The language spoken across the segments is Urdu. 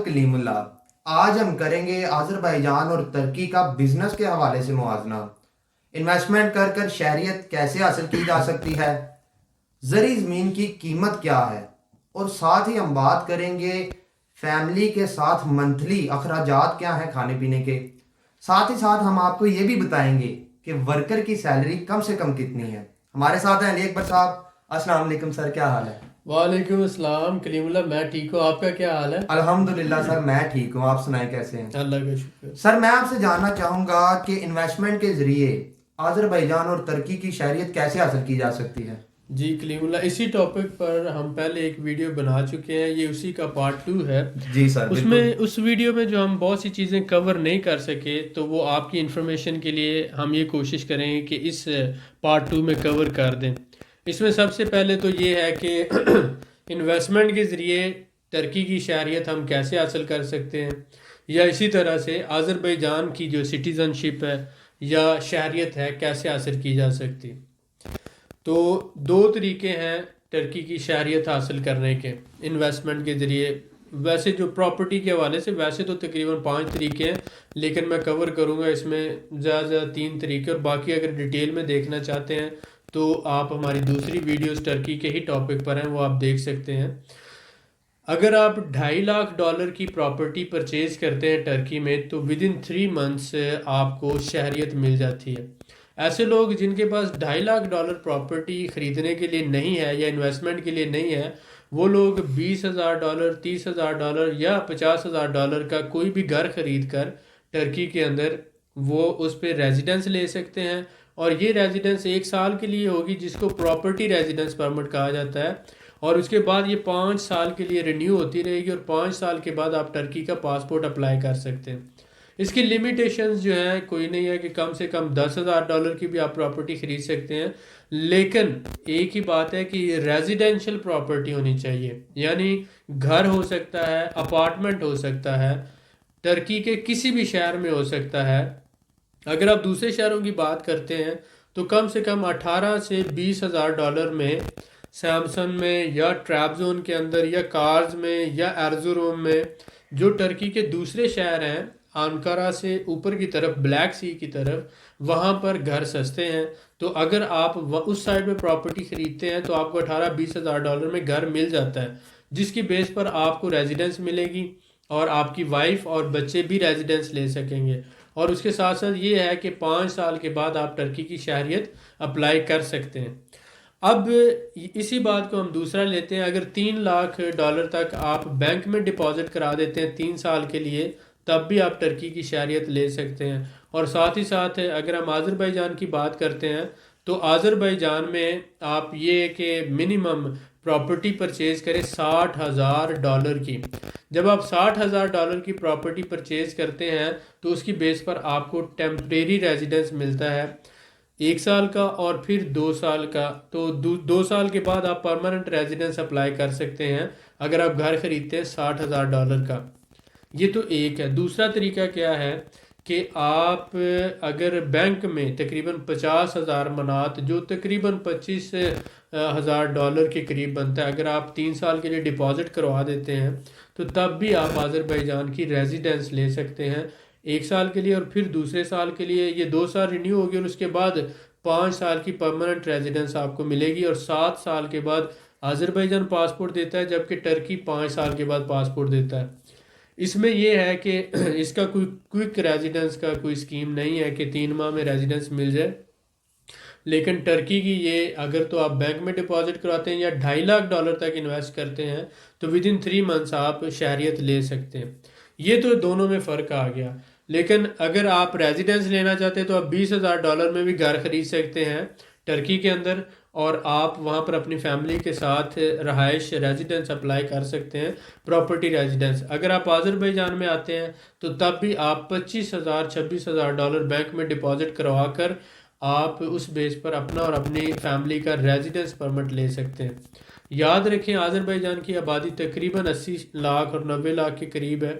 کلیم اللہ۔ آج ہم کریں گے آذربائیجان اور ترکی کا بزنس کے حوالے سے موازنہ۔ انویسٹمنٹ کر کر شہریت کیسے حاصل کی جا سکتی ہے، زرعی زمین کی قیمت کیا ہے، اور ساتھ ہی ہم بات کریں گے فیملی کے ساتھ منتھلی اخراجات کیا ہیں کھانے پینے کے۔ ساتھ ہی ساتھ ہم آپ کو یہ بھی بتائیں گے کہ ورکر کی سیلری کم سے کم کتنی ہے۔ ہمارے ساتھ ہیں علی اکبر صاحب۔ السلام علیکم سر، کیا حال ہے؟ وعلیکم السلام کلیم اللہ، میں ٹھیک ہوں، آپ کا کیا حال ہے؟ الحمدللہ سر، میں ٹھیک ہوں، آپ سنائیں کیسے ہیں؟ اللہ کا شکر۔ سر میں آپ سے جاننا چاہوں گا کہ انویسٹمنٹ کے ذریعے آذربائیجان اور ترکی کی شہریت کیسے حاصل کی جا سکتی ہے؟ جی کلیم اللہ، اسی ٹاپک پر ہم پہلے ایک ویڈیو بنا چکے ہیں، یہ اسی کا پارٹ 2 ہے۔ جی سر بالکل۔ اس ویڈیو میں جو ہم بہت سی چیزیں کور نہیں کر سکے، تو وہ آپ کی انفارمیشن کے لیے ہم یہ کوشش کریں گے کہ اس پارٹ 2 میں کور کر دیں۔ اس میں سب سے پہلے تو یہ ہے کہ انویسٹمنٹ کے ذریعے ترکی کی شہریت ہم کیسے حاصل کر سکتے ہیں، یا اسی طرح سے آذربائیجان کی جو سٹیزن شپ ہے یا شہریت ہے کیسے حاصل کی جا سکتی۔ تو دو طریقے ہیں ترکی کی شہریت حاصل کرنے کے انویسٹمنٹ کے ذریعے۔ ویسے جو پراپرٹی کے حوالے سے ویسے تو تقریباً 5 طریقے ہیں، لیکن میں کور کروں گا اس میں زیادہ سے زیادہ 3 طریقے، اور باقی اگر ڈیٹیل میں دیکھنا چاہتے ہیں تو آپ ہماری دوسری ویڈیوز ٹرکی کے ہی ٹاپک پر ہیں، وہ آپ دیکھ سکتے ہیں۔ اگر آپ $2.5 کی پراپرٹی پرچیز کرتے ہیں ٹرکی میں، تو ود ان 3 منتھس آپ کو شہریت مل جاتی ہے۔ ایسے لوگ جن کے پاس $2.5 پراپرٹی خریدنے کے لیے نہیں ہے یا انویسٹمنٹ کے لیے نہیں ہے، وہ لوگ $20,000 $30,000 یا $50,000 کا کوئی بھی گھر خرید کر ٹرکی کے اندر وہ اس پہ ریزیڈنس لے سکتے ہیں، اور یہ ریزیڈنس 1 سال کے لیے ہوگی، جس کو پراپرٹی ریزیڈنس پرمٹ کہا جاتا ہے، اور اس کے بعد یہ 5 سال کے لیے رینیو ہوتی رہے گی، اور 5 سال کے بعد آپ ٹرکی کا پاسپورٹ اپلائی کر سکتے ہیں۔ اس کی لیمیٹیشنز جو ہیں کوئی نہیں ہے کہ کم سے کم $10,000 کی بھی آپ پراپرٹی خرید سکتے ہیں، لیکن ایک ہی بات ہے کہ یہ ریزیڈینشل پراپرٹی ہونی چاہیے، یعنی گھر ہو سکتا ہے، اپارٹمنٹ ہو سکتا ہے، ٹرکی کے کسی بھی شہر میں ہو سکتا ہے۔ اگر آپ دوسرے شہروں کی بات کرتے ہیں تو کم سے کم 18 سے $20,000 میں سیمسن میں یا ٹریبزون کے اندر یا کارز میں یا ارزروم میں، جو ٹرکی کے دوسرے شہر ہیں انکارا سے اوپر کی طرف بلیک سی کی طرف، وہاں پر گھر سستے ہیں۔ تو اگر آپ اس سائڈ میں پراپرٹی خریدتے ہیں تو آپ کو 18-20,000 میں گھر مل جاتا ہے، جس کی بیس پر آپ کو ریزیڈنس ملے گی، اور آپ کی وائف اور بچے بھی ریزیڈنس لے سکیں گے۔ اور اس کے ساتھ ساتھ یہ ہے کہ 5 سال کے بعد آپ ٹرکی کی شہریت اپلائی کر سکتے ہیں۔ اب اسی بات کو ہم دوسرا لیتے ہیں، اگر $3 لاکھ تک آپ بینک میں ڈپازٹ کرا دیتے ہیں 3 سال کے لیے، تب بھی آپ ٹرکی کی شہریت لے سکتے ہیں۔ اور ساتھ ہی ساتھ اگر ہم آذربائیجان کی بات کرتے ہیں تو آذربائیجان میں آپ یہ کہ منیمم پراپرٹی پرچیز کریں $60,000 کی۔ جب آپ $60,000 کی پراپرٹی پرچیز کرتے ہیں تو اس کی بیس پر آپ کو ٹیمپریری ریزیڈنس ملتا ہے 1 سال کا، اور پھر 2 سال کا۔ تو 2 سال کے بعد آپ پرماننٹ ریزیڈنس اپلائی کر سکتے ہیں اگر آپ گھر خریدتے ہیں $60,000 کا۔ یہ تو ایک ہے۔ دوسرا طریقہ کیا ہے کہ آپ اگر بینک میں تقریباً 50,000 منات، جو تقریباً $25,000 کے قریب بنتا ہے، اگر آپ 3 سال کے لیے ڈپازٹ کروا دیتے ہیں تو تب بھی آپ آذربائیجان کی ریزیڈنس لے سکتے ہیں 1 سال کے لیے، اور پھر دوسرے سال کے لیے یہ 2 سال رینیو ہوگی، اور اس کے بعد 5 سال کی پرماننٹ ریزیڈنس آپ کو ملے گی، اور 7 سال کے بعد آذربائیجان پاسپورٹ دیتا ہے، جبکہ ٹرکی 5 سال کے بعد پاسپورٹ دیتا ہے۔ اس میں یہ ہے کہ اس کا کوئی کوئک ریزیڈنس کا کوئی اسکیم نہیں ہے کہ 3 ماہ میں ریزیڈنس مل جائے، لیکن ٹرکی کی یہ اگر تو آپ بینک میں ڈپازٹ کراتے ہیں یا $2.5 لاکھ تک انویسٹ کرتے ہیں تو ود ان 3 منتھس آپ شہریت لے سکتے ہیں۔ یہ تو دونوں میں فرق آ گیا، لیکن اگر آپ ریزیڈنس لینا چاہتے ہیں تو آپ $20,000 میں بھی گھر خرید سکتے ہیں ٹرکی کے اندر، اور آپ وہاں پر اپنی فیملی کے ساتھ رہائش ریزیڈنس اپلائی کر سکتے ہیں، پراپرٹی ریزیڈنس۔ اگر آپ آذربائیجان میں آتے ہیں تو تب بھی آپ $25,000 بینک میں ڈپازٹ کروا کر آپ اس بیس پر اپنا اور اپنی فیملی کا ریزیڈنس پرمٹ لے سکتے ہیں۔ یاد رکھیں آذربائیجان کی آبادی تقریباً 80 لاکھ اور 90 لاکھ کے قریب ہے۔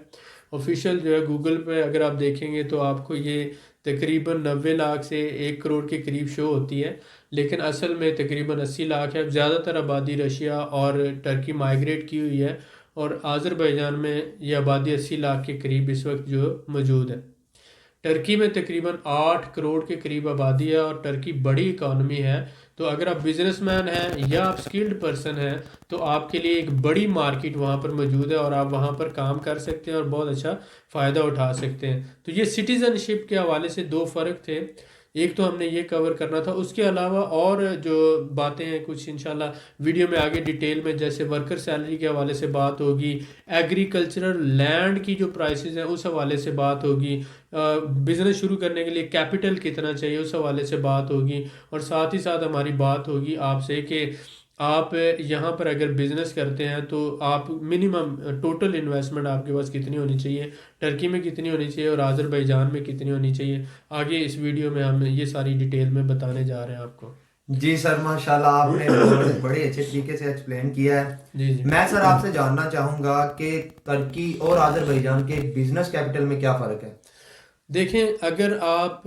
آفیشیل جو ہے گوگل پہ اگر آپ دیکھیں گے تو آپ کو یہ تقریباً 90 لاکھ سے 1 کروڑ کے قریب شو ہوتی ہے، لیکن اصل میں تقریباً 80 لاکھ ہے۔ زیادہ تر آبادی رشیا اور ٹرکی مائیگریٹ کی ہوئی ہے، اور آذربائیجان میں یہ آبادی 80 لاکھ کے قریب اس وقت جو موجود ہے۔ ٹرکی میں تقریباً 8 کروڑ کے قریب آبادی ہے اور ٹرکی بڑی اکانومی ہے، تو اگر آپ بزنس مین ہیں یا آپ سکلڈ پرسن ہیں تو آپ کے لیے ایک بڑی مارکیٹ وہاں پر موجود ہے اور آپ وہاں پر کام کر سکتے ہیں اور بہت اچھا فائدہ اٹھا سکتے ہیں۔ تو یہ سٹیزن شپ کے حوالے سے دو فرق تھے، ایک تو ہم نے یہ کور کرنا تھا، اس کے علاوہ اور جو باتیں ہیں کچھ انشاءاللہ ویڈیو میں آگے ڈیٹیل میں، جیسے ورکر سیلری کے حوالے سے بات ہوگی، ایگریکلچرل لینڈ کی جو پرائسز ہیں اس حوالے سے بات ہوگی، بزنس شروع کرنے کے لیے کیپٹل کتنا چاہیے اس حوالے سے بات ہوگی، اور ساتھ ہی ساتھ ہماری بات ہوگی آپ سے کہ آپ یہاں پر اگر بزنس کرتے ہیں تو آپ منیمم ٹوٹل انویسٹمنٹ آپ کے پاس کتنی ہونی چاہیے، ٹرکی میں کتنی ہونی چاہیے اور آذربائیجان میں کتنی ہونی چاہیے۔ آگے اس ویڈیو میں ہم یہ ساری ڈیٹیل میں بتانے جا رہے ہیں آپ کو۔ جی سر، ماشاءاللہ آپ نے بڑے اچھے طریقے سے ایکسپلین کیا ہے۔ جی جی میں سر آپ سے جاننا چاہوں گا کہ ترکی اور آذربائیجان کے بزنس کیپٹل میں کیا فرق ہے؟ دیکھیں، اگر آپ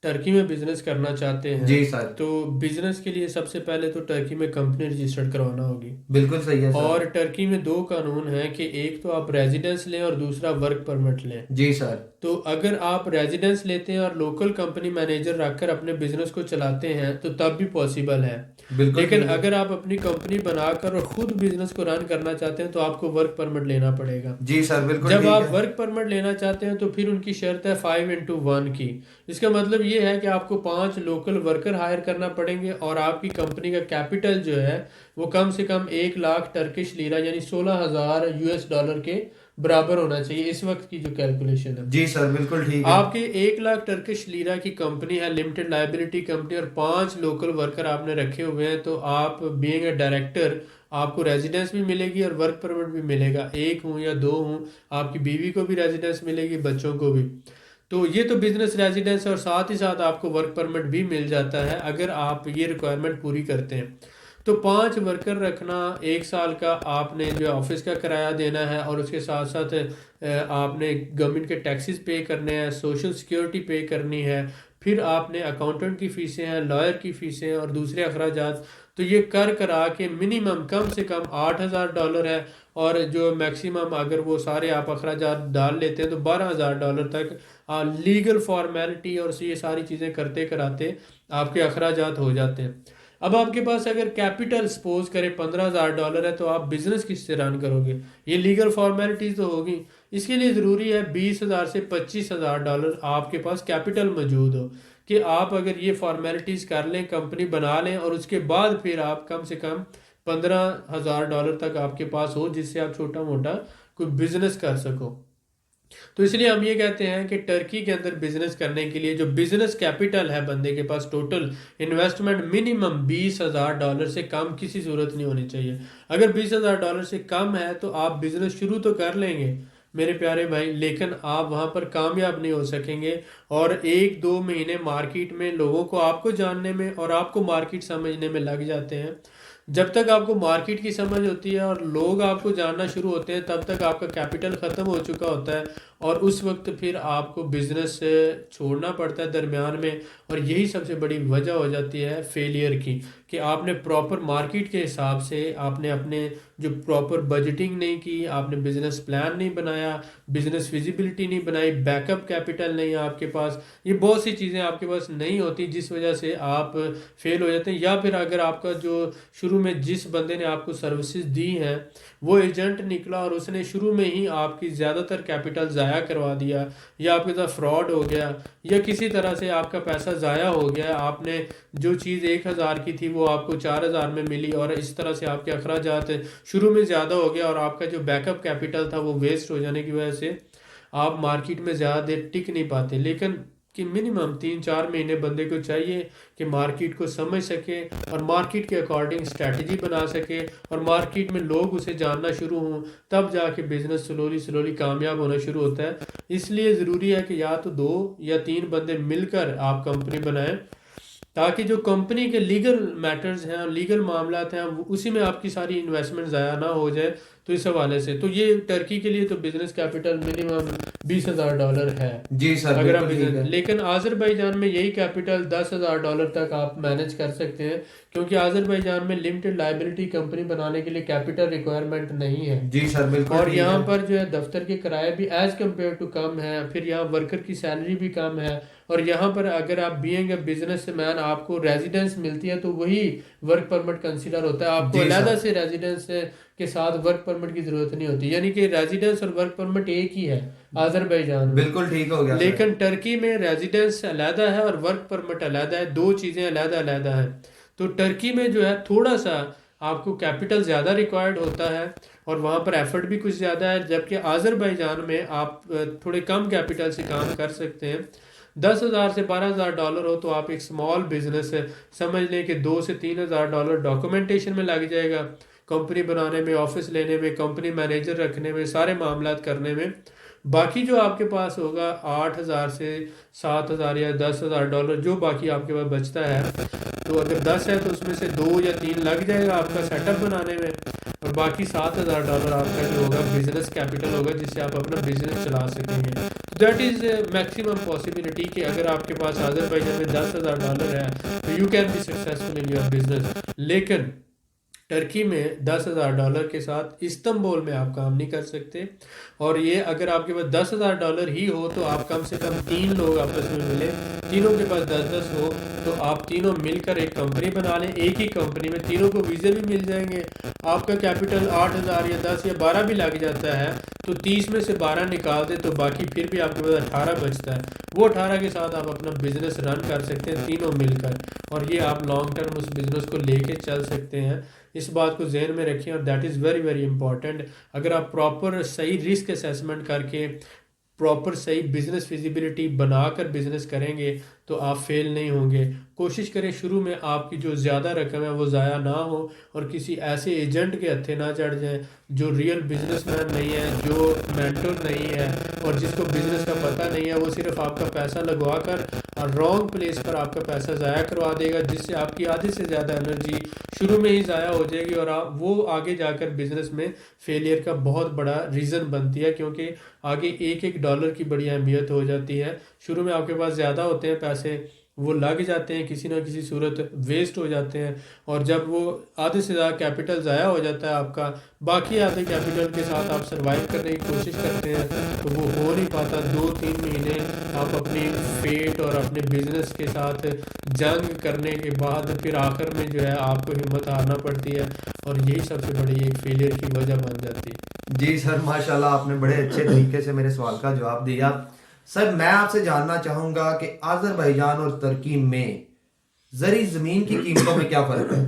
ٹرکی میں بزنس کرنا چاہتے ہیں جی سر، تو بزنس کے لیے سب سے پہلے تو ٹرکی میں کمپنی رجسٹرڈ کروانا ہوگی، بالکل صحیح ہے سر۔ اور ٹرکی میں دو قانون ہیں کہ ایک تو آپ ریزیڈنس لیں اور دوسرا ورک پرمٹ لیں۔ جی سر، تو اگر آپ ریزیڈنس لیتے ہیں اور لوکل کمپنی مینیجر رکھ کر اپنے بزنس کو چلاتے ہیں تو تب بھی پاسبل ہے، بالکل لیکن ٹھیک ہے۔ اگر آپ اپنی کمپنی بنا کر اور خود بزنس کو رن کرنا چاہتے ہیں تو آپ کو ورک پرمٹ لینا پڑے گا۔ جی سر، بالکل جب ٹھیک آپ ہے۔ ورک پرمٹ لینا چاہتے ہیں تو پھر ان کی شرط ہے 5x1 کی۔ اس کا مطلب یہ ہے کہ آپ کو 5 لوکل ورکر ہائر کرنا پڑیں گے اور آپ کی کمپنی کا کیپٹل جو ہے وہ کم سے کم 1 لاکھ ٹرکش لیرہ یعنی $16,000 کے برابر ہونا چاہیے اس وقت کی جو کیلکولیشن ہے۔ جی سر، بالکل ٹھیک ہے۔ آپ کے 1 لاکھ ٹرکش لیرہ کی کمپنی ہے، لمیٹڈ لائبلٹی کمپنی، اور 5 لوکل ورکر آپ نے رکھے ہوئے ہیں، تو آپ بینگ اے ڈائریکٹر آپ کو ریزیڈنس بھی ملے گی اور ورک پرمٹ بھی ملے گا، 1 ہوں یا 2 ہوں، آپ کی بیوی کو بھی ریزیڈنس ملے گی، بچوں کو بھی۔ تو یہ تو بزنس ریزیڈنس ہے، اور ساتھ ہی ساتھ آپ کو ورک پرمٹ بھی مل جاتا ہے اگر آپ یہ ریکوائرمنٹ پوری کرتے ہیں۔ تو 5 ورکر رکھنا، 1 سال کا آپ نے جو آفس کا کرایہ دینا ہے، اور اس کے ساتھ ساتھ آپ نے گورنمنٹ کے ٹیکسز پے کرنے ہیں، سوشل سیکیورٹی پے کرنی ہے، پھر آپ نے اکاؤنٹنٹ کی فیسیں ہیں، لائر کی فیسیں اور دوسرے اخراجات، تو یہ کرا کے منیمم کم سے کم $8,000 ہے، اور جو میکسیمم اگر وہ سارے آپ اخراجات ڈال لیتے ہیں تو $12,000 تک لیگل فارمیلٹی اور یہ ساری چیزیں کرتے کراتے آپ کے اخراجات ہو جاتے ہیں۔ اب آپ کے پاس اگر کیپٹل سپوز کرے $15,000 ہے تو آپ بزنس کس سے رن کرو گے؟ یہ لیگل فارمیلٹیز تو ہوگی، اس کے لیے ضروری ہے $20,000 سے $25,000 آپ کے پاس کیپٹل موجود ہو، کہ آپ اگر یہ فارمیلٹیز کر لیں، کمپنی بنا لیں، اور اس کے بعد پھر آپ کم سے کم $15,000 تک آپ کے پاس ہو، جس سے آپ چھوٹا موٹا کوئی بزنس کر سکو۔ تو اس لیے ہم یہ کہتے ہیں کہ ٹرکی کے اندر بزنس کرنے کے لیے جو بزنس کیپٹل ہے بندے کے پاس، ٹوٹل انویسٹمنٹ منیمم $20,000 سے کم کسی صورت نہیں ہونی چاہیے۔ اگر $20,000 سے کم ہے تو آپ بزنس شروع تو کر لیں گے میرے پیارے بھائی، لیکن آپ وہاں پر کامیاب نہیں ہو سکیں گے، اور 1-2 مہینے مارکیٹ میں لوگوں کو آپ کو جاننے میں اور آپ کو مارکیٹ سمجھنے میں لگ جاتے ہیں۔ جب تک آپ کو مارکیٹ کی سمجھ ہوتی ہے اور لوگ آپ کو جاننا شروع ہوتے ہیں تب تک آپ کا کیپٹل ختم ہو چکا ہوتا ہے، اور اس وقت پھر آپ کو بزنس چھوڑنا پڑتا ہے درمیان میں، اور یہی سب سے بڑی وجہ ہو جاتی ہے فیلئر کی، کہ آپ نے پراپر مارکیٹ کے حساب سے آپ نے اپنے جو پراپر بجٹنگ نہیں کی، آپ نے بزنس پلان نہیں بنایا، بزنس فیزیبلٹی نہیں بنائی، بیک اپ کیپٹل نہیں آپ کے پاس، یہ بہت سی چیزیں آپ کے پاس نہیں ہوتی جس وجہ سے آپ فیل ہو جاتے ہیں۔ یا پھر اگر آپ کا جو شروع میں جس بندے نے آپ کو سروسز دی ہیں وہ ایجنٹ نکلا اور اس نے شروع میں ہی آپ کی زیادہ تر کیپٹل ضائع کروا دیا، یا آپ کے ساتھ فراڈ ہو گیا، یا کسی طرح سے آپ کا پیسہ ضائع ہو گیا، آپ نے جو چیز 1,000 کی تھی وہ آپ کو 4,000 میں ملی، اور اس طرح سے آپ کے اخراجات شروع میں زیادہ ہو گیا، اور آپ کا جو بیک اپ کیپٹل تھا وہ ویسٹ ہو جانے کی وجہ سے آپ مارکیٹ میں زیادہ دیر ٹک نہیں پاتے۔ لیکن کہ منیمم 3-4 مہینے بندے کو چاہیے کہ مارکیٹ کو سمجھ سکے اور مارکیٹ کے اکارڈنگ اسٹریٹجی بنا سکے، اور مارکیٹ میں لوگ اسے جاننا شروع ہوں، تب جا کے بزنس سلولی کامیاب ہونا شروع ہوتا ہے۔ اس لیے ضروری ہے کہ یا تو 2 یا 3 بندے مل کر آپ کمپنی بنائیں، تاکہ جو کمپنی کے لیگل میٹرز ہیں اور لیگل معاملات ہیں اسی میں آپ کی ساری انویسٹمنٹ ضائع نہ ہو جائے، تو اس حوالے سے تو یہ ٹرکی کے لیے تو بزنس کیپٹل منیمم $20,000 ہے جی سر اگر آپ بالکل ٹھیک ہے. لیکن آذربائیجان میں یہی کیپٹل $10,000 تک آپ مینج کر سکتے ہیں، کیونکہ آذربائیجان میں لمیٹڈ لائبلٹی کمپنی بنانے کے لیے کیپٹل ریکوائرمنٹ نہیں ہے، جی سر بالکل اور ٹھیک یہاں ہے. پر جو ہے دفتر کے کرائے بھی ایز کمپیئر ٹو کم ہے، پھر یہاں ورکر کی سیلری بھی کم ہے، اور یہاں پر اگر آپ بینگ اے بزنس مین آپ کو ریزیڈنس ملتی ہے تو وہی ورک پرمٹ کنسیڈر ہوتا ہے، آپ کو جی علیحدہ سر سے ریزیڈنس کے ساتھ ورک پرمٹ کی ضرورت نہیں ہوتی، یعنی کہ ریزیڈنس اور ورک پرمٹ ایک ہی ہے آذربائیجان میں. بالکل ٹھیک ہو گیا سر. لیکن ٹرکی میں ریزیڈنس علیحدہ ہے اور ورک پرمٹ علیحدہ ہے، دو چیزیں علیحدہ علیحدہ ہیں. تو ٹرکی میں جو ہے تھوڑا سا آپ کو کیپٹل زیادہ ریکوائرڈ ہوتا ہے اور وہاں پر ایفرٹ بھی کچھ زیادہ ہے، جبکہ آذربائیجان میں آپ تھوڑے کم کیپٹل سے کام کر سکتے ہیں. $10,000 سے $12,000 ہو تو آپ ایک سمال بزنس سمجھ لیں کہ $2,000 سے $3,000 ڈاکومنٹیشن میں لگ جائے گا، کمپنی بنانے میں، آفس لینے میں، کمپنی مینیجر رکھنے میں، سارے معاملات کرنے میں. باقی جو آپ کے پاس ہوگا 8,000 سے 7,000 یا $10,000 جو باقی آپ کے پاس بچتا ہے، تو اگر 10 ہے تو اس میں سے 2 یا 3 لگ جائے گا آپ کا سیٹ اپ بنانے میں، اور باقی $7,000 آپ کا جو ہوگا بزنس کیپٹل ہوگا جس سے آپ اپنا بزنس چلا سکیں گے. دیٹ از میکسیمم پاسبلٹی کہ اگر آپ کے پاس آذربائیجان میں $10,000 ہے تو you can be successful in your business. لیکن ٹرکی میں $10,000 کے ساتھ استنبول میں آپ کام نہیں کر سکتے، اور یہ اگر آپ کے پاس $10,000 ہی ہو تو آپ کم سے کم 3 لوگ آپس میں ملیں، تینوں کے پاس 10 ہو تو آپ تینوں مل کر ایک کمپنی بنا لیں، ایک ہی کمپنی میں تینوں کو ویزے بھی مل جائیں گے. آپ کا کیپٹل 8,000 یا 10 یا 12 بھی لگ جاتا ہے تو 30 میں سے 12 نکال دیں تو باقی پھر بھی آپ کے پاس 18 بچتا ہے. وہ 18 کے ساتھ آپ اپنا بزنس رن کر سکتے ہیں تینوں مل کر، اور یہ آپ لانگ ٹرم اس بزنس کو لے کے چل سکتے ہیں. اس بات کو ذہن میں رکھیں، اور that is very very important. اگر آپ پراپر صحیح رسک اسیسمنٹ کر کے پراپر صحیح بزنس فیزیبلٹی بنا کر بزنس کریں گے تو آپ فیل نہیں ہوں گے. کوشش کریں شروع میں آپ کی جو زیادہ رقم ہے وہ ضائع نہ ہو اور کسی ایسے ایجنٹ کے ہتھے نہ چڑھ جائیں جو ریئل بزنس مین نہیں ہے، جو مینٹور نہیں ہے، اور جس کو بزنس کا پتہ نہیں ہے. وہ صرف آپ کا پیسہ لگوا کر اور رانگ پلیس پر آپ کا پیسہ ضائع کروا دے گا، جس سے آپ کی آدھی سے زیادہ انرجی شروع میں ہی ضائع ہو جائے گی، اور وہ آگے جا کر بزنس میں فیلئر کا بہت بڑا ریزن بنتی ہے، کیونکہ آگے ایک ایک ڈالر کی بڑی اہمیت ہو جاتی ہے. شروع میں آپ کے پاس زیادہ ہوتے ہیں پیسے، وہ لگ جاتے ہیں کسی نہ کسی صورت ویسٹ ہو جاتے ہیں، اور جب وہ آدھے سے زیادہ کیپٹل ضائع ہو جاتا ہے آپ کا، باقی آدھے کیپٹل کے ساتھ آپ سروائیو کرنے کی کوشش کرتے ہیں تو وہ ہو نہیں پاتا. 2-3 مہینے آپ اپنی فیٹ اور اپنے بزنس کے ساتھ جنگ کرنے کے بعد پھر آخر میں جو ہے آپ کو ہمت ہارنا پڑتی ہے، اور یہی سب سے بڑی ایک فیلئر کی وجہ بن جاتی ہے. جی سر ماشاءاللہ آپ نے بڑے اچھے طریقے سے میرے سوال کا جواب دیا. سر میں آپ سے جاننا چاہوں گا کہ آذربائیجان اور ترکی میں زرعی زمین کی قیمتوں میں کیا فرق ہے؟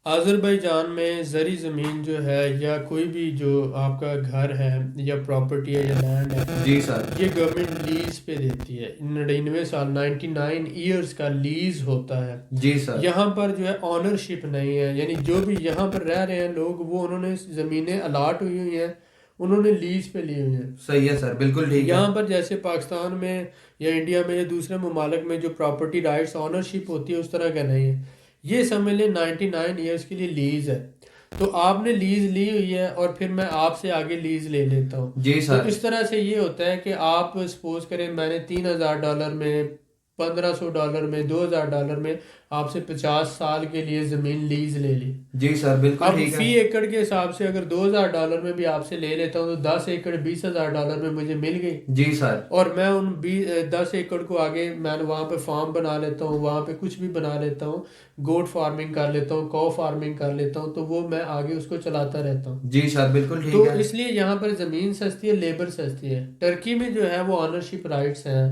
آذربائیجان میں زرعی زمین جو ہے یا کوئی بھی جو آپ کا گھر ہے یا پراپرٹی ہے یا لینڈ ہے، جی سر یہ گورنمنٹ لیز پہ دیتی ہے. 99 سال 99 ایئرز کا لیز ہوتا ہے. جی سر یہاں پر جو ہے آنرشپ نہیں ہے، یعنی جو بھی یہاں پر رہ رہے ہیں لوگ وہ انہوں نے زمینیں الاٹ ہوئی ہوئی ہیں، انہوں نے لیز پہ لی ہوئی ہیں. صحیح ہے سر بالکل ٹھیک ہے. یہاں پر جیسے پاکستان میں یا انڈیا میں یا دوسرے ممالک میں جو پراپرٹی رائٹس آنرشپ ہوتی ہے اس طرح کا نہیں ہے. یہ سمجھ لیں 99 ایئرس کے لیے لیز ہے، تو آپ نے لیز لی ہوئی ہے اور پھر میں آپ سے آگے لیز لے لیتا ہوں. جی تو سر اس طرح سے یہ ہوتا ہے کہ آپ سپوز کریں میں نے $3,000 میں، $1,500 میں، $2,000 میں آپ سے 50 سال کے لیے زمین لیز لے لی. جی سر بالکل اب ٹھیک فی ہے. ایکڑ کے حساب سے اگر $2,000 میں بھی آپ سے لے لیتا ہوں تو 10 ایکڑ $20,000 میں مجھے مل گئی. جی سر اور میں ان 10 ایکڑ کو آگے میں وہاں پہ فارم بنا لیتا ہوں، وہاں پہ کچھ بھی بنا لیتا ہوں، گوٹ فارمنگ کر لیتا ہوں، کو فارمنگ کر لیتا ہوں، تو وہ میں آگے اس کو چلاتا رہتا ہوں. جی سر بالکل ٹھیک تو ہے. اس لیے یہاں پر زمین سستی ہے، لیبر سستی ہے. ٹرکی میں جو ہے وہ آنرشپ رائٹس ہیں،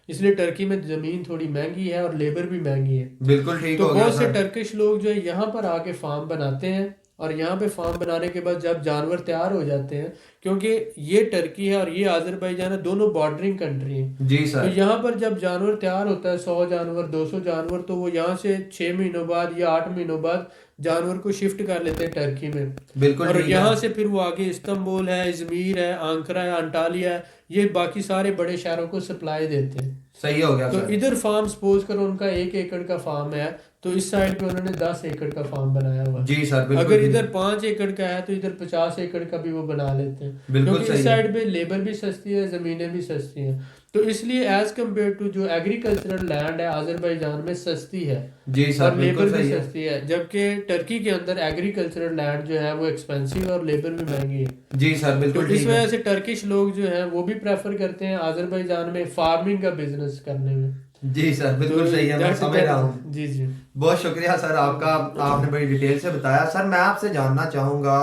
اس لیے ٹرکی میں زمین تھوڑی مہنگی ہے اور لیبر بھی مہنگی ہے. بالکل ٹھیک تو ہو گیا بہت سے سر. ٹرکش لوگ جو ہے یہاں پر آ کے فارم بناتے ہیں، اور یہاں پہ فارم بنانے کے بعد جب جانور تیار ہو جاتے ہیں، کیونکہ یہ ٹرکی ہے اور یہ آذربائیجان ہے، دونوں بارڈرنگ کنٹری ہیں. جی تو سر یہاں پر جب جانور تیار ہوتا ہے 100 جانور 200 جانور، تو وہ یہاں سے 6 مہینوں بعد یا 8 مہینوں بعد جانور کو شفٹ کر لیتے ہیں ٹرکی میں، بالکل اور ٹھیک ہے. یہاں سے پھر وہ آگے استنبول ہے، ازمیر ہے، آنکرا ہے، انٹالیا ہے، یہ باقی سارے بڑے شہروں کو سپلائی دیتے ہیں. صحیح ہو گیا تو سر. ادھر فارم سپوز کرو ان کا 1 ایکڑ کا فارم ہے تو اس سائڈ پہ انہوں نے 10 ایکڑ کا فارم بنایا ہوا ہے. جی سر بالکل اگر ٹھیک. ادھر 5 ایکڑ کا ہے تو ادھر 50 ایکڑ کا بھی وہ بنا لیتے ہیں, بالکل کیونکہ اس صحیح ہے. سائڈ پہ لیبر بھی سستی ہے, زمینیں بھی سستی ہیں. تو اس لیے ایز کمپیئر ٹو جو ایگریکلچرل لینڈ ہے آذربائیجان میں سستی ہے جی سر اور بالکل لیبر بھی صحیح ہے. سستی ہے, جبکہ ٹرکی کے اندر ایگریکلچرل لینڈ جو ہے وہ ایکسپینسو ہے اور لیبر بھی مہنگی ہے. جی سر تو بالکل اس ٹھیک ہے. وجہ سے ٹرکش لوگ جو ہیں وہ بھی پریفر کرتے ہیں آذربائیجان میں فارمنگ کا بزنس کرنے میں. جی سر تو بالکل صحیح ہے, میں سمجھ رہا ہوں. جی جی بہت شکریہ سر آپ کا, آپ نے بڑی ڈیٹیل سے بتایا. سر میں آپ سے جاننا چاہوں گا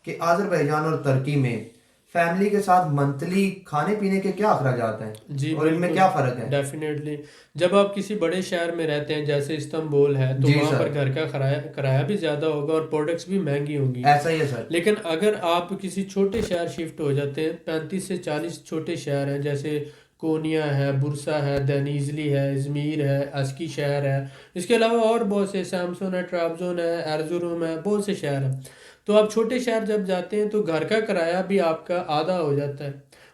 کہ آذربائیجان اور ترکی میں فیملی کے ساتھ منتھلی کھانے پینے کے کیا اخراجات ہیں جی اور ان میں کیا فرق ہے؟ ڈیفینیٹلی. جب آپ کسی بڑے شہر میں رہتے ہیں جیسے استنبول ہے تو جی وہاں سر. پر گھر کا کرایہ بھی زیادہ ہوگا اور پروڈکٹس بھی مہنگی ہوں گی. ایسا ہی ہے سر. لیکن اگر آپ کسی چھوٹے شہر شفٹ ہو جاتے ہیں, 35 سے 40 چھوٹے شہر ہیں جیسے کونیا ہے, برسا ہے, دنیزلی ہے, ازمیر ہے, اسکی شہر ہے, اس کے علاوہ اور بہت سے, سیمسون ہے, ٹرابزون ہے, ارزروم ہے, بہت سے شہر ہیں. تو آپ چھوٹے شہر جب جاتے ہیں تو گھر کا کرایہ بھی آپ کا آدھا ہو جاتا ہے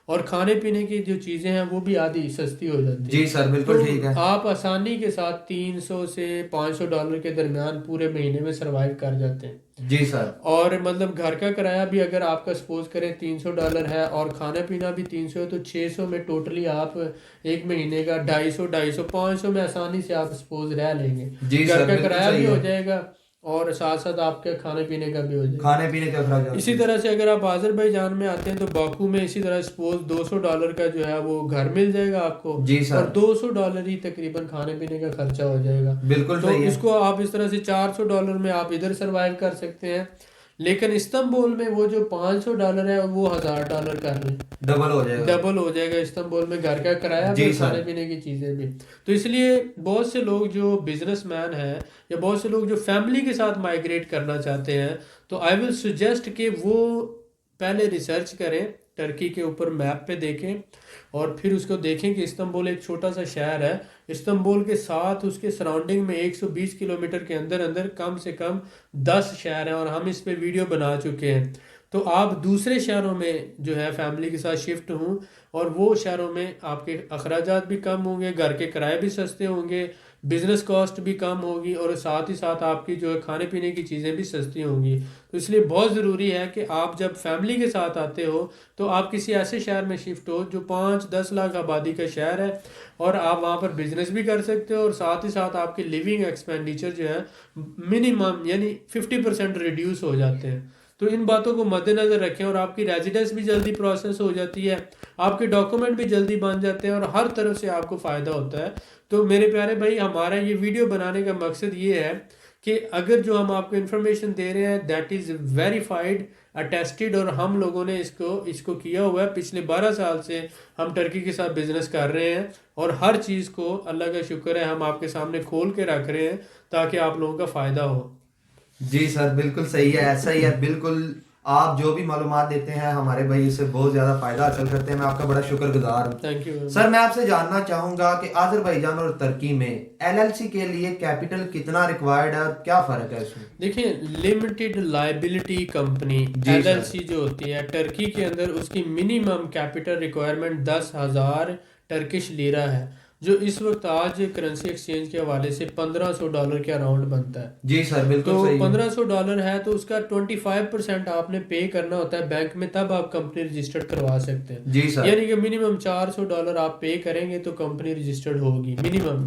اور کھانے پینے کی جو چیزیں ہیں وہ بھی آدھی سستی ہو جاتی ہیں. جی سر بالکل ٹھیک ہے. تو آپ آسانی کے ساتھ $300 سے $500 کے درمیان پورے مہینے میں سروائیو کر جاتے ہیں. جی سر. اور مطلب گھر کا کرایہ بھی اگر آپ کا سپوز کریں $300 ہے اور کھانا پینا بھی 300 ہے تو 600 میں ٹوٹلی آپ ایک مہینے کا 250 500 میں آسانی سے آپ سپوز رہ لیں گے. جی گھر سر کا بالکل کرایہ بھی صحیح ہو ہے. جائے گا اور ساتھ ساتھ آپ کے کھانے پینے کا بھی ہو جائے گا. کھانے پینے کے اخراجات. اسی طرح سے اگر آپ آذربائیجان میں آتے ہیں تو باکو میں اسی طرح سپوز $200 کا جو ہے وہ گھر مل جائے گا آپ کو, جی سر. اور $200 ہی تقریباً کھانے پینے کا خرچہ ہو جائے گا. بالکل تو صحیح ہے. اس کو آپ اس طرح سے $400 میں آپ ادھر سروائیو کر سکتے ہیں. لیکن استنبول میں وہ جو $500 ہے وہ $1000 کر لیں, ڈبل ہو جائے گا. ڈبل ہو جائے گا استنبول میں گھر کا کرایہ بھی جی اور سر. کھانے پینے کی چیزیں بھی. تو اس لیے بہت سے لوگ جو بزنس مین ہیں یا بہت سے لوگ جو فیملی کے ساتھ مائیگریٹ کرنا چاہتے ہیں تو آئی ول سجیسٹ کہ وہ پہلے ریسرچ کریں, ٹرکی کے اوپر میپ پہ دیکھیں اور پھر اس کو دیکھیں کہ استنبول ایک چھوٹا سا شہر ہے. استنبول کے ساتھ اس کے سراؤنڈنگ میں 120 کلومیٹر کے اندر اندر کم سے کم 10 شہر ہیں اور ہم اس پہ ویڈیو بنا چکے ہیں. تو آپ دوسرے شہروں میں جو ہے فیملی کے ساتھ شفٹ ہوں اور وہ شہروں میں آپ کے اخراجات بھی کم ہوں گے, گھر کے کرائے بھی سستے ہوں گے, بزنس کاسٹ بھی کم ہوگی اور ساتھ ہی ساتھ آپ کی جو ہے کھانے پینے کی چیزیں بھی سستی ہوں گی. تو اس لیے بہت ضروری ہے کہ آپ جب فیملی کے ساتھ آتے ہو تو آپ کسی ایسے شہر میں شفٹ ہو جو 5-10 لاکھ آبادی کا شہر ہے اور آپ وہاں پر بزنس بھی کر سکتے ہو اور ساتھ ہی ساتھ آپ کے لیونگ ایکسپینڈیچر جو ہے منیمم یعنی 50% ریڈیوس ہو جاتے ہیں. تو ان باتوں کو مد نظر رکھیں اور آپ کی ریزیڈنس بھی جلدی پروسیس ہو جاتی ہے, آپ کے ڈاکومنٹ بھی جلدی بن جاتے ہیں اور ہر طرف سے آپ کو فائدہ ہوتا ہے. تو میرے پیارے بھائی, ہمارا یہ ویڈیو بنانے کا مقصد یہ ہے کہ اگر جو ہم آپ کو انفارمیشن دے رہے ہیں دیٹ از ویریفائڈ, اٹیسٹڈ, اور ہم لوگوں نے اس کو کیا ہوا ہے. پچھلے 12 سال سے ہم ٹرکی کے ساتھ بزنس کر رہے ہیں اور ہر چیز کو اللہ کا شکر ہے ہم آپ کے سامنے کھول کے رکھ رہے ہیں تاکہ آپ لوگوں کا فائدہ ہو. جی سر بالکل صحیح ہے, ایسا ہی ہے. بالکل آپ جو بھی معلومات دیتے ہیں ہمارے بھائی اس سے بہت زیادہ فائدہ حاصل کرتے ہیں. میں آپ کا بڑا شکر گزار ہوں. تھینک یو سر میں آپ سے جاننا چاہوں گا کہ آذربائیجان اور ترکی میں LLC کے لیے کیپٹل کتنا ریکوائرڈ ہے اور کیا فرق ہے اس میں؟ دیکھیں, لمیٹڈ لائبلٹی کمپنی LLC جو ہوتی ہے ٹرکی کے اندر اس کی منیمم کیپٹل ریکوائرمنٹ 10,000 ٹرکش لیرہ ہے, جو اس وقت آج کرنسی ایکسچینج کے حوالے سے $1,500 کے اراؤنڈ بنتا ہے. جی سر بالکل تو صحیح. $1,500 ہے تو اس کا 25% آپ نے پے کرنا ہوتا ہے بینک میں, تب آپ کمپنی رجسٹرڈ کروا سکتے ہیں. جی سر. یعنی کہ منیمم $400 آپ پے کریں گے تو کمپنی رجسٹرڈ ہوگی منیمم.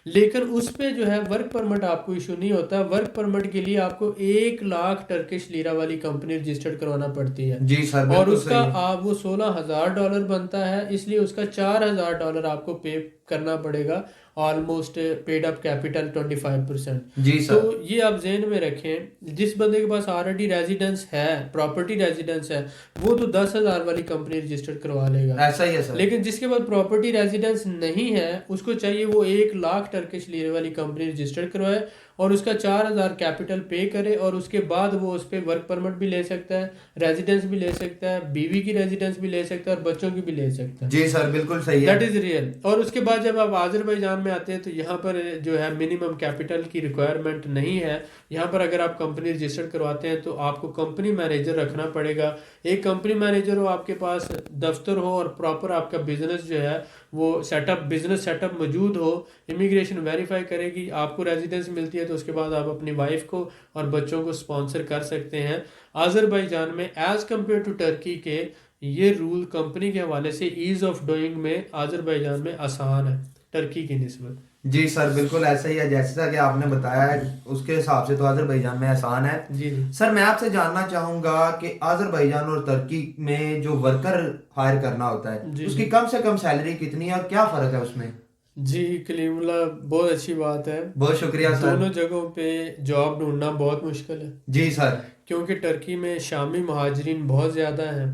لیکن اس پہ جو ہے ورک پرمٹ آپ کو ایشو نہیں ہوتا. ورک پرمٹ کے لیے آپ کو 1 لاکھ ٹرکش لیرہ والی کمپنی رجسٹرڈ کروانا پڑتی ہے. جی سر اور بالکل اس کا صحیح. وہ $16,000 بنتا ہے, اس لیے اس کا $4,000 آپ کو پے کرنا پڑے گا. Almost paid up capital 25%. جی سر. تو یہ آپ ذہن میں رکھیں, جس بندے کے پاس آلریڈی ریزیڈنس ہے, پراپرٹی ریزیڈنس ہے, وہ تو 10,000 والی کمپنی رجسٹرڈ کروا لے گا. ایسا ہی ہے سر. لیکن جس کے پاس پراپرٹی ریزیڈنس نہیں ہے اس کو چاہیے وہ 1 لاکھ ٹرکش لیرے والی کمپنی رجسٹرڈ کروائے اور اس کا 4,000 کیپٹل پے کرے اور اس کے بعد وہ اس پہ ورک پرمٹ بھی لے سکتا ہے, ریزیڈنس بھی لے سکتا ہے, بیوی کی ریزیڈنس بھی لے سکتا ہے اور بچوں کی بھی لے سکتا ہے. جی سر بالکل صحیح ہے. That is real. اور اس کے بعد جب آپ آذربائیجان میں آتے ہیں تو یہاں پر جو ہے منیمم کیپٹل کی ریکوائرمنٹ نہیں ہے. یہاں پر اگر آپ کمپنی رجسٹرڈ کرواتے ہیں تو آپ کو کمپنی مینیجر رکھنا پڑے گا. ایک کمپنی مینیجر ہو آپ کے پاس, دفتر ہو اور پراپر آپ کا بزنس جو ہے وہ بزنس سیٹ اپ موجود ہو. امیگریشن ویریفائی کرے گی, آپ کو ریزیڈنس ملتی ہے تو اس کے بعد آپ اپنی وائف کو اور بچوں کو سپانسر کر سکتے ہیں. آذربائیجان میں ایز کمپیئر ٹو ٹرکی کے یہ رول کمپنی کے حوالے سے ایز آف ڈوئنگ میں آذربائیجان میں آسان ہے ٹرکی کی نسبت. جی سر بالکل ایسا ہی ہے جیسا کہ آپ نے بتایا ہے, اس کے حساب سے تو آذربائیجان میں آسان ہے. جی جی سر میں آپ سے جاننا چاہوں گا کہ آذربائیجان اور ترکی میں جو ورکر ہائر کرنا ہوتا ہے جی اس جی کی کم سے کم سیلری کتنی ہے اور کیا فرق ہے اس میں؟ جی کلیم اللہ, بہت اچھی بات ہے. بہت شکریہ سر. دونوں جگہوں پہ جاب ڈھونڈنا بہت مشکل ہے جی سر. کیونکہ ٹرکی میں شامی مہاجرین بہت زیادہ ہیں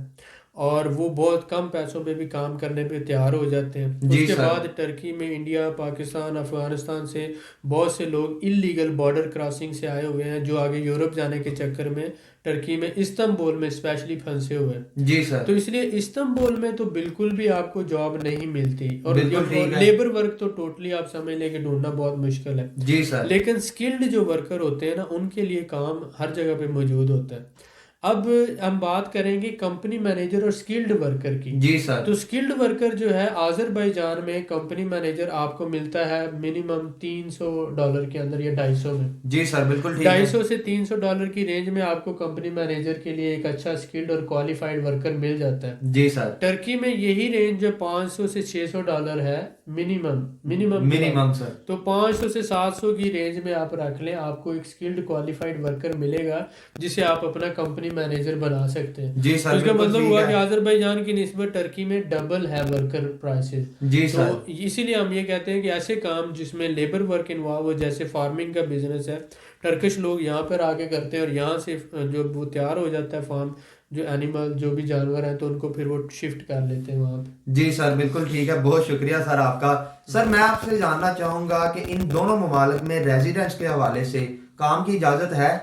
اور وہ بہت کم پیسوں پہ بھی کام کرنے پہ تیار ہو جاتے ہیں. جی اس کے سر. بعد ٹرکی میں انڈیا, پاکستان, افغانستان سے بہت سے لوگ انلیگل بارڈر کراسنگ سے آئے ہوئے ہیں جو آگے یورپ جانے کے چکر میں ٹرکی میں استنبول میں اسپیشلی پھنسے ہوئے ہیں. جی سر. تو اس لیے استنبول میں تو بالکل بھی آپ کو جاب نہیں ملتی اور بالکل ٹھیک ہے. لیبر ورک تو ٹوٹلی آپ سمجھ لیں کہ ڈھونڈنا بہت مشکل ہے. جی سر. لیکن سکلڈ جو ورکر ہوتے ہیں نا ان کے لیے کام ہر جگہ پہ موجود ہوتا ہے. اب ہم بات کریں گے کمپنی مینیجر اور سکلڈ ورکر کی. جی سر. تو سکلڈ ورکر جو ہے آذربائیجان میں کمپنی مینیجر آپ کو ملتا ہے منیمم $300 کے اندر یا 250 میں. جی سر بالکل ٹھیک ہے. 250 سے $300 کی رینج میں آپ کو کمپنی مینیجر کے لیے ایک اچھا سکلڈ اور کوالیفائڈ ورکر مل جاتا ہے. جی سر. ٹرکی میں یہی رینج جو $500 سے $600 ہے منیمم سر. تو 500 سے 700 کی رینج میں آپ رکھ لیں, آپ کو ایک سکلڈ کوالیفائڈ ورکر ملے گا جسے آپ اپنا کمپنی مینیجر بنا سکتے ہیں. جی سر. اس کا بالکل مطلب ٹھیک ہوا ہے. کہ آذربائیجان کی نسبت ٹرکی میں ڈبل ہے ورکر پرائسز. جی سر. تو اسی لیے ہم یہ کہتے ہیں کہ ایسے کام جس میں لیبر ورک انوالو ہو, جیسے فارمنگ کا بزنس ہے, ٹرکش لوگ یہاں پر آ کے کرتے ہیں اور یہاں سے جو وہ تیار ہو جاتا ہے فارم, جو اینیمل جو بھی جانور ہیں تو ان کو پھر وہ شفٹ کر لیتے ہیں وہاں پہ. جی سر بالکل ٹھیک ہے. بہت شکریہ سر آپ کا. سر میں آپ سے جاننا چاہوں گا کہ ان دونوں ممالک میں ریزیڈنس کے حوالے سے کام کی اجازت ہے؟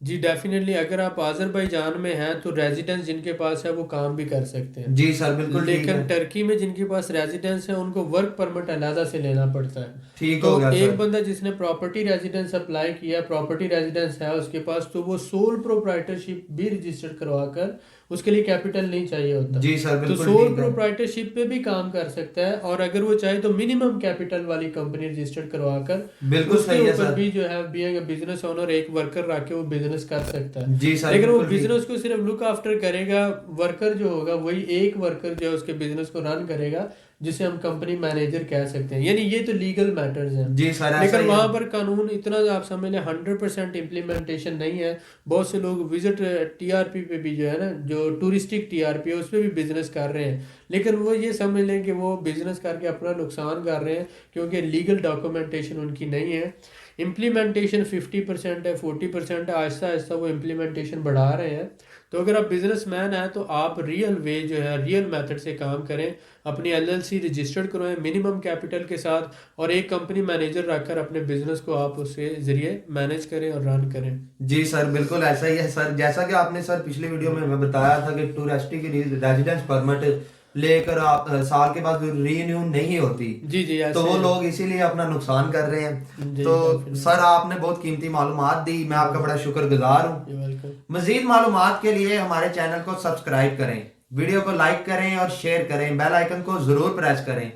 جی ڈیفینیٹلی, اگر آپ آذربائیجان میں ہیں تو ریزیڈنس جن کے پاس ہے وہ کام بھی کر سکتے ہیں. جی سر بالکل ٹھیک لیکن ہے. ٹرکی میں جن کے پاس ریزیڈنس ہے ان کو ورک پرمٹ علیحدہ سے لینا پڑتا ہے. ٹھیک تو ہو گیا ایک سر. بندہ جس نے پراپرٹی ریزیڈنس اپلائی کیا, پراپرٹی ریزیڈنس ہے اس کے پاس, تو وہ سول پروپرائٹرشپ بھی رجسٹر کروا کر, اس کے لیے کیپٹل نہیں چاہیے ہوتا. جی سر تو بالکل سول ٹھیک ہے. پروپرائٹرشپ پہ بھی کام کر سکتا ہے اور اگر وہ چاہے تو منیمم کیپٹل والی کمپنی رجسٹر کروا کر بالکل اس کے صحیح ہے اوپر سر. بھی جو ہے بینگ اے بزنس اونر ایک ورکر رکھ کے وہ بزنس کر سکتا ہے. جی سر لیکن وہ بالکل ٹھیک. بزنس کو صرف لک آفٹر کرے گا, ورکر جو ہوگا وہی ایک ورکر جو ہے اس کے بزنس کو رن کرے گا جسے ہم کمپنی مینیجر کہہ سکتے ہیں. یعنی یہ تو لیگل میٹرز ہیں. جی سر ایسا لیکن ہی وہاں ہے. پر قانون اتنا آپ سمجھ لیں 100% امپلیمنٹیشن نہیں ہے. بہت سے لوگ وزٹ ٹی آر پی پہ بھی جو ہے نا, جو ٹورسٹک ٹی آر پی ہے اس پہ بھی بزنس کر رہے ہیں, لیکن وہ یہ سمجھ لیں کہ وہ بزنس کر کے اپنا نقصان کر رہے ہیں کیونکہ لیگل ڈاکومنٹیشن ان کی نہیں ہے. امپلیمنٹیشن 50% ہے, 40% ہے, آہستہ آہستہ وہ امپلیمنٹیشن بڑھا رہے ہیں. تو اگر آپ بزنس مین ہیں تو آپ ریئل وے جو ہے ریئل میتھڈ سے کام کریں, اپنی LLC رجسٹرڈ کروائیں منیمم کیپٹل کے ساتھ اور ایک کمپنی مینیجر رکھ کر اپنے بزنس کو آپ اس کے ذریعے مینیج کریں اور رن کریں. جی سر بالکل ایسا ہی ہے سر. جیسا کہ آپ نے سر پچھلی ویڈیو میں ہمیں بتایا تھا کہ ٹورسٹک ریزیڈنس پرمٹ لے کر آپ سال کے بعد رینیو نہیں ہوتی. جی جی تو وہ لوگ اسی لیے اپنا نقصان کر رہے ہیں. تو سر آپ نے بہت قیمتی معلومات دی, میں آپ کا بڑا شکر گزار ہوں. مزید معلومات کے لیے ہمارے چینل کو سبسکرائب کریں, ویڈیو کو لائک کریں اور شیئر کریں, بیل آئیکن کو ضرور پریس کریں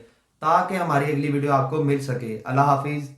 تاکہ ہماری اگلی ویڈیو آپ کو مل سکے. اللہ حافظ.